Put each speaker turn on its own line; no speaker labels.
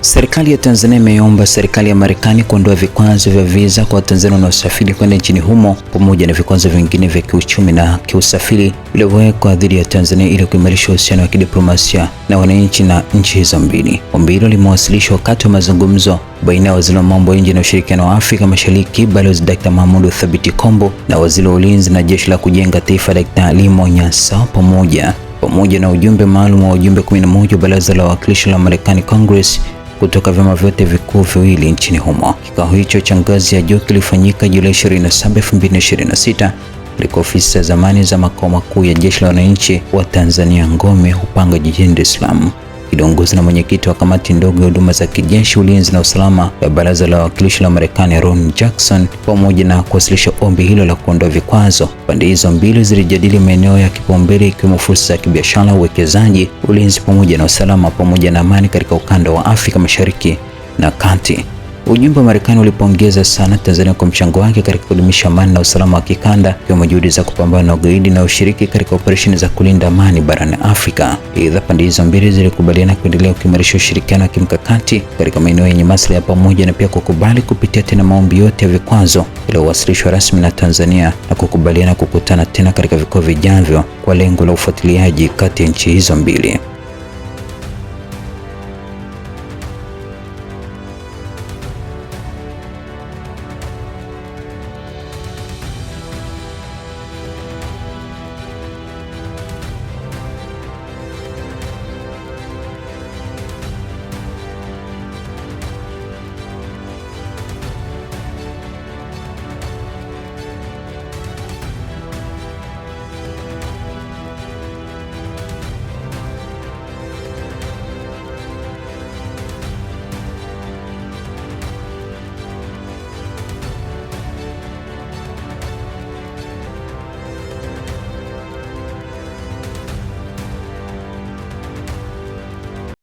Serikali ya Tanzania imeomba serikali ya Marekani kuondoa vikwazo vya visa kwa Watanzania wanaosafiri kwenda nchini humo pamoja na vikwazo vingine vya kiuchumi na kiusafiri vilivyowekwa dhidi ya Tanzania ili kuimarisha uhusiano wa kidiplomasia na wananchi na nchi hizo mbili. Ombi hilo limewasilishwa wakati wa mazungumzo baina ya waziri wa mambo ya nje na ushirikiano wa Afrika Mashariki Balozi Dr. Mahmoud Thabit Kombo na waziri wa ulinzi na jeshi la kujenga taifa Dr. Limo Nyansa pamoja na ujumbe maalum wa ujumbe 11 wa Baraza la Wawakilishi la Marekani Congress kutoka vyama vyote vikuu viwili nchini humo. Kikao hicho cha ngazi ya juu kilifanyika Julai 27, 2026 katika ofisi za zamani za makao makuu ya Jeshi la Wananchi wa Tanzania Ngome Upanga jijini Dar es Salaam. Kiongozi na mwenyekiti wa kamati ndogo ya huduma za kijeshi, ulinzi na usalama ya Baraza la Wawakilishi la Marekani Ron Jackson, pamoja na kuwasilisha ombi hilo la kuondoa vikwazo. Pande hizo mbili zilijadili maeneo ya kipaumbele ikiwemo fursa za kibiashara, uwekezaji, ulinzi pamoja na usalama pamoja na amani katika ukanda wa Afrika Mashariki na Kati. Ujumbe wa Marekani ulipongeza sana Tanzania kwa mchango wake katika kudumisha amani na usalama wa kikanda, ikiwemo juhudi za kupambana na ugaidi na ushiriki katika operesheni za kulinda amani barani Afrika. Aidha, pande hizo mbili zilikubaliana kuendelea kuimarisha ushirikiano wa kimkakati katika maeneo yenye maslahi ya pamoja na pia kukubali kupitia tena maombi yote ya vikwazo yaliyowasilishwa rasmi na Tanzania na kukubaliana kukutana tena katika vikao vijavyo kwa lengo la ufuatiliaji kati ya nchi hizo mbili.